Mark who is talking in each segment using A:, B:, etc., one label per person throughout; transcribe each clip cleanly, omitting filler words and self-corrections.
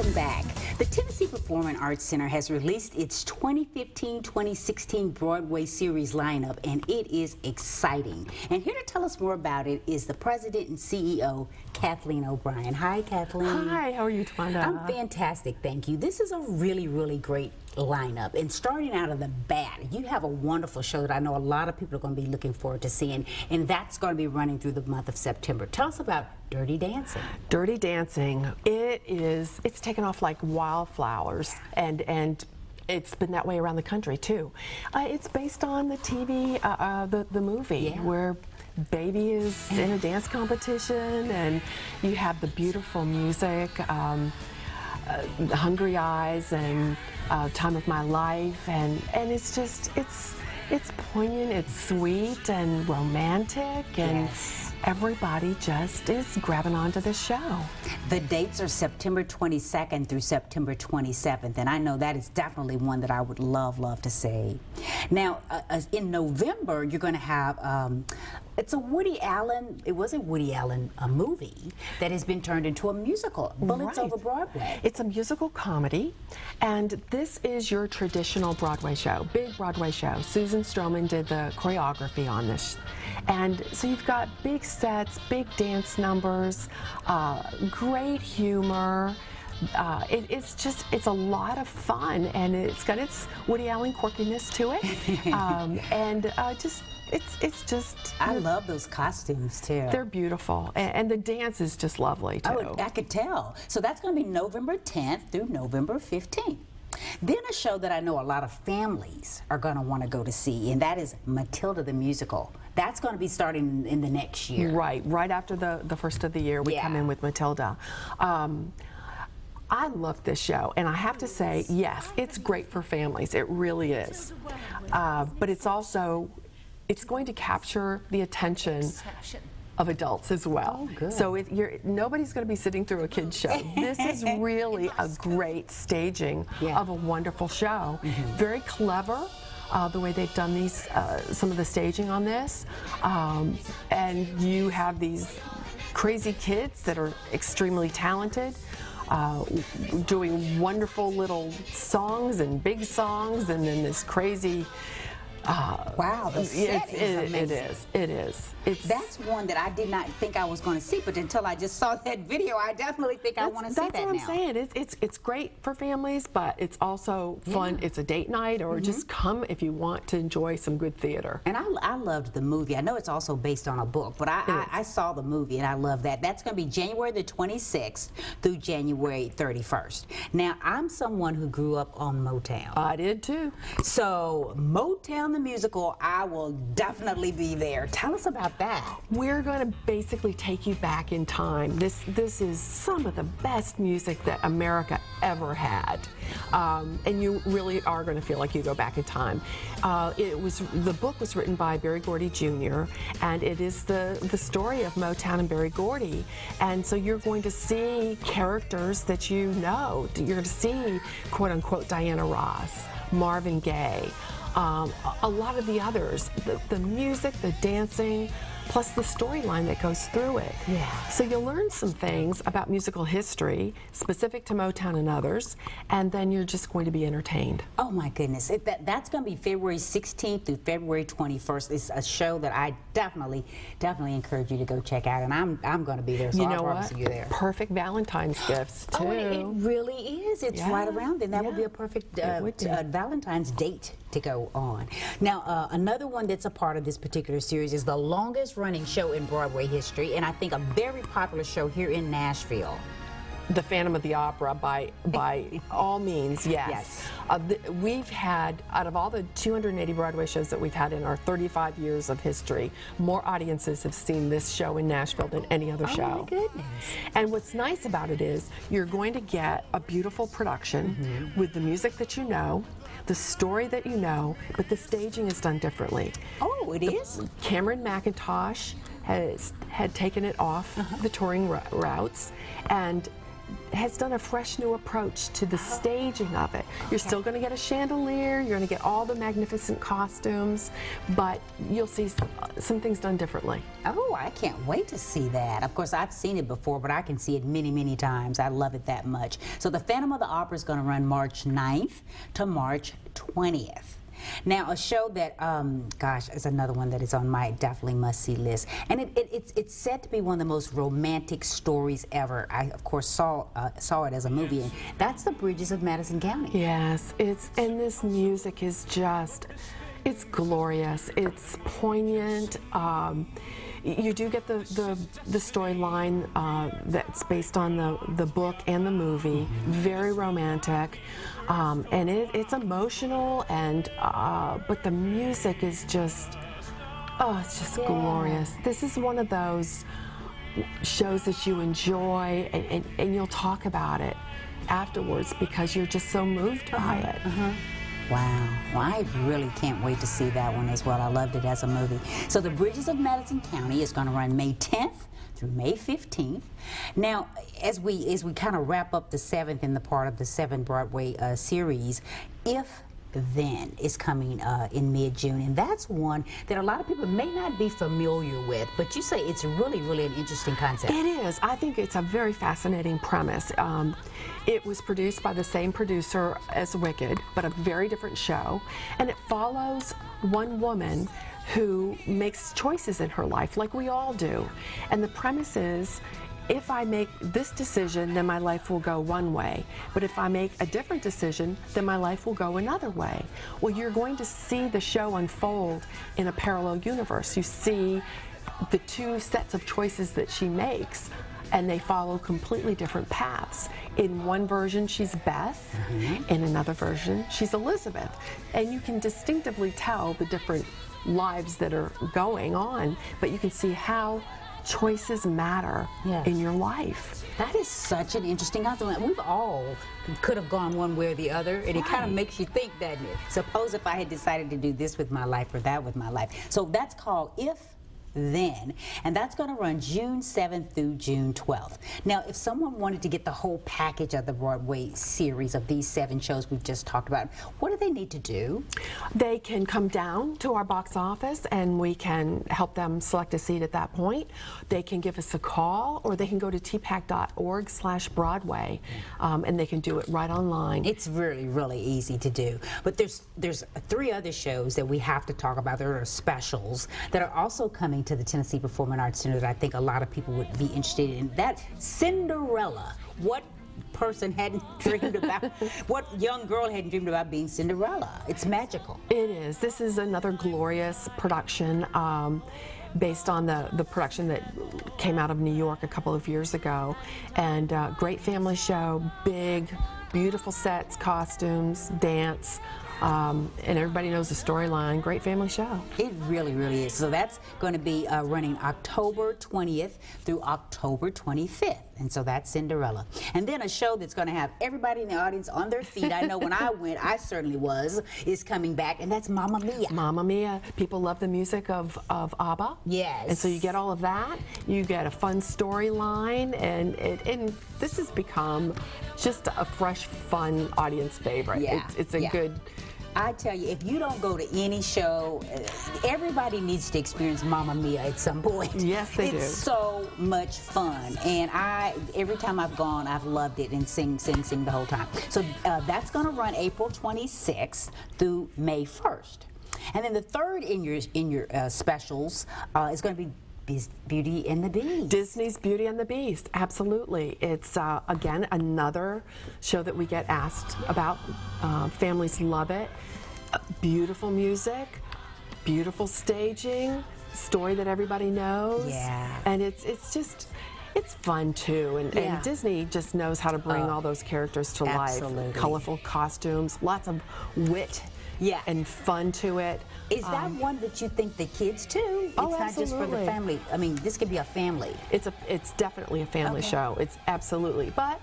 A: welcome back. The Tennessee Performing Arts Center has released its 2015-2016 Broadway series lineup, and it is exciting. And here to tell us more about it is the president and CEO, Kathleen O'Brien. Hi, Kathleen.
B: Hi, how are you, Tuwanda?
A: I'm fantastic, thank you. This is a really, really great lineup. And starting out of the bat, you have a wonderful show that I know a lot of people are going to be looking forward to seeing, and that's going to be running through the month of September. Tell us about Dirty Dancing.
B: Dirty Dancing, it's taken off like wildflowers, and it's been that way around the country too. It's based on the TV, the movie, where Baby is in a dance competition, and you have the beautiful music, Hungry Eyes, and Time of My Life, and it's just, it's poignant, it's sweet and romantic, and everybody just is grabbing onto the show.
A: The dates are September 22nd through September 27th, and I know that is definitely one that I would love to see. Now, in November, you're going to have, it's a Woody Allen, it was a Woody Allen movie that has been turned into a musical, Bullets Over Broadway.
B: It's a musical comedy, and this is your traditional Broadway show, big Broadway show. Susan Stroman did the choreography on this. And so you've got big sets, big dance numbers, great humor. It's a lot of fun, and it's got its Woody Allen quirkiness to it, it's just.
A: I love those costumes too.
B: They're beautiful, and the dance is just lovely too.
A: Oh, I could tell. So that's going to be November 10th through November 15th. Then a show that I know a lot of families are going to want to go to see, and that is Matilda the Musical. That's going to be starting in the next year.
B: Right after the first of the year, we come in with Matilda. I love this show, and I have to say, yes, it's great for families. It really is. But it's also, it's going to capture the attention of adults as well.
A: Oh, good.
B: So nobody's going to be sitting through a kid's show. This is really a great staging of a wonderful show. Very clever. The way they've done these, some of the staging on this, and you have these crazy kids that are extremely talented, doing wonderful little songs and big songs, and then this crazy.
A: Wow, the set is amazing.
B: It is.
A: That's one that I did not think I was going to see, but until I just saw that video, I definitely think I want to see that now.
B: That's what I'm saying. It's great for families, but it's also fun. It's a date night, or just come if you want to enjoy some good theater.
A: And I loved the movie. I know it's also based on a book, but I saw the movie, and I love that. That's going to be January the 26th through January 31st. Now, I'm someone who grew up on Motown.
B: I did too.
A: So, Motown the Musical, I will definitely be there. Tell us about that.
B: We're going to basically take you back in time. This is some of the best music that America ever had, and you really are going to feel like you go back in time. The book was written by Berry Gordy Jr., and it is the story of Motown and Berry Gordy, and so you're going to see characters that you know. You're going to see, quote unquote, Diana Ross, Marvin Gaye. A lot of the others, the music, the dancing, plus the storyline that goes through it. So you'll learn some things about musical history specific to Motown and others, and then you're just going to be entertained.
A: Oh my goodness, that's going to be February 16th through February 21st. It's a show that I definitely encourage you to go check out, and I'm going to be there, so I'll probably see you there.
B: Perfect Valentine's gifts too.
A: Oh, it really is. It's right around then. That would be a perfect Valentine's date to go on. Now, another one that's a part of this particular series is the longest running show in Broadway history, and I think a very popular show here in Nashville.
B: The Phantom of the Opera, by all means, yes. We've had, out of all the 280 Broadway shows that we've had in our 35 years of history, more audiences have seen this show in Nashville than any other show.
A: Oh my goodness.
B: And what's nice about it is you're going to get a beautiful production with the music that you know, the story that you know, but the staging is done differently.
A: Oh, it is?
B: Cameron McIntosh had taken it off the touring routes, and has done a fresh new approach to the staging of it. You're still going to get a chandelier, you're going to get all the magnificent costumes, but you'll see some things done differently.
A: Oh, I can't wait to see that. Of course, I've seen it before, but I can see it many, many times. I love it that much. So the Phantom of the Opera is going to run March 9th to March 20th. Now, a show that, gosh, is another one that is on my definitely must-see list. And it's said to be one of the most romantic stories ever. I, of course, saw it as a movie, and that's The Bridges of Madison County.
B: Yes, and this music is just, it's glorious. It's poignant. You do get the storyline that's based on the book and the movie. Very romantic, and it's emotional, and but the music is just, it's just glorious. This is one of those shows that you enjoy, and you'll talk about it afterwards because you're just so moved by it.
A: Wow. Well, I really can't wait to see that one as well. I loved it as a movie. So The Bridges of Madison County is going to run May 10th through May 15th. Now, as we kind of wrap up the 7th in the part of the 7 Broadway series, If Then is coming in mid-June, and that's one that a lot of people may not be familiar with, but you say it's really, really an interesting concept.
B: It is. I think it's a very fascinating premise. It was produced by the same producer as Wicked, but a very different show, and it follows one woman who makes choices in her life, like we all do. And the premise is, if I make this decision, then my life will go one way. But if I make a different decision, then my life will go another way. Well, you're going to see the show unfold in a parallel universe. You see the two sets of choices that she makes, and they follow completely different paths. In one version, she's Beth. In another version, she's Elizabeth. And you can distinctively tell the different lives that are going on, but you can see how choices matter in your life.
A: That is such an interesting concept. We've all could have gone one way or the other, and it kind of makes you think, doesn't it? Suppose if I had decided to do this with my life or that with my life. So that's called If Then, and that's going to run June 7th through June 12th. Now, if someone wanted to get the whole package of the Broadway series of these 7 shows we've just talked about, what do they need to do?
B: They can come down to our box office and we can help them select a seat at that point. They can give us a call, or they can go to tpac.org/Broadway, and they can do it right online.
A: It's really, really easy to do. But there's 3 other shows that we have to talk about. There are specials that are also coming to the Tennessee Performing Arts Center that I think a lot of people would be interested in. That's Cinderella. What person hadn't dreamed about, what young girl hadn't dreamed about being Cinderella? It's magical.
B: It is. This is another glorious production based on the production that came out of New York a couple of years ago. And great family show, big, beautiful sets, costumes, dance. And everybody knows the storyline. Great family show.
A: It really, really is. So that's going to be running October 20th through October 25th. And so that's Cinderella. And then a show that's going to have everybody in the audience on their feet. I know when I went, I certainly was, is coming back, and that's Mamma Mia.
B: Mamma Mia. People love the music of ABBA.
A: Yes.
B: And so you get all of that. You get a fun storyline, and this has become just a fresh, fun audience favorite.
A: Yeah.
B: It's a good...
A: I tell you, if you don't go to any show, everybody needs to experience Mamma Mia at some point.
B: Yes, they do.
A: It's so much fun, and every time I've gone, I've loved it and sing the whole time. So that's going to run April 26th through May 1st, and then the third in your specials is going to be Beauty and the Beast.
B: Disney's Beauty and the Beast, absolutely. It's, again, another show that we get asked about. Families love it. Beautiful music, beautiful staging, story that everybody knows.
A: Yeah.
B: And it's fun, too. And Disney just knows how to bring all those characters to life. Colorful costumes, lots of wit. And fun to it.
A: Is that one that you think the kids too?
B: Oh,
A: it's not just for the family. I mean, this could be a family.
B: It's definitely a family show. It's absolutely. But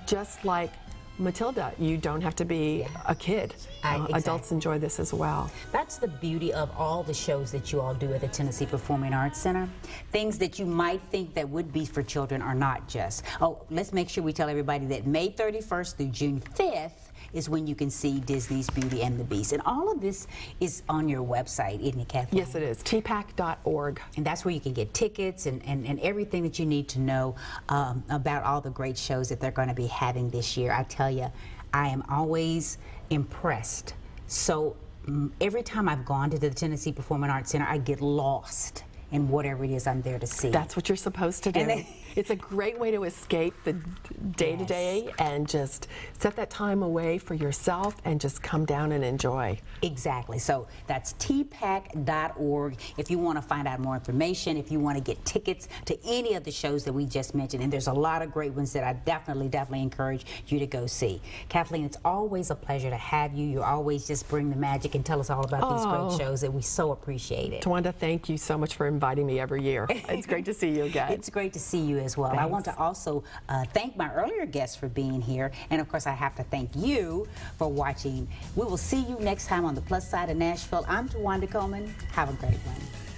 B: just like Matilda, you don't have to be a kid.
A: Exactly.
B: Adults enjoy this as well.
A: That's the beauty of all the shows that you all do at the Tennessee Performing Arts Center. Things that you might think that would be for children are not just. Oh, let's make sure we tell everybody that May 31st through June 5th is when you can see Disney's Beauty and the Beast. And all of this is on your website, isn't it, Kathleen?
B: Yes, it is. TPAC.org.
A: And that's where you can get tickets and everything that you need to know about all the great shows that they're going to be having this year. I tell you, I am always impressed. So every time I've gone to the Tennessee Performing Arts Center, I get lost in whatever it is I'm there to see.
B: That's what you're supposed to do. It's a great way to escape the day-to-day and just set that time away for yourself and just come down and enjoy.
A: Exactly. So that's tpac.org if you want to find out more information, if you want to get tickets to any of the shows that we just mentioned. And there's a lot of great ones that I definitely encourage you to go see. Kathleen, it's always a pleasure to have you. You always just bring the magic and tell us all about these great shows, and we so appreciate it.
B: Tuwanda, thank you so much for inviting me every year. It's great to see you again.
A: It's great to see you as well.
B: Thanks.
A: I want to also thank my earlier guests for being here, and of course I have to thank you for watching. We will see you next time on the Plus Side of Nashville. I'm Tuwanda Coleman. Have a great one.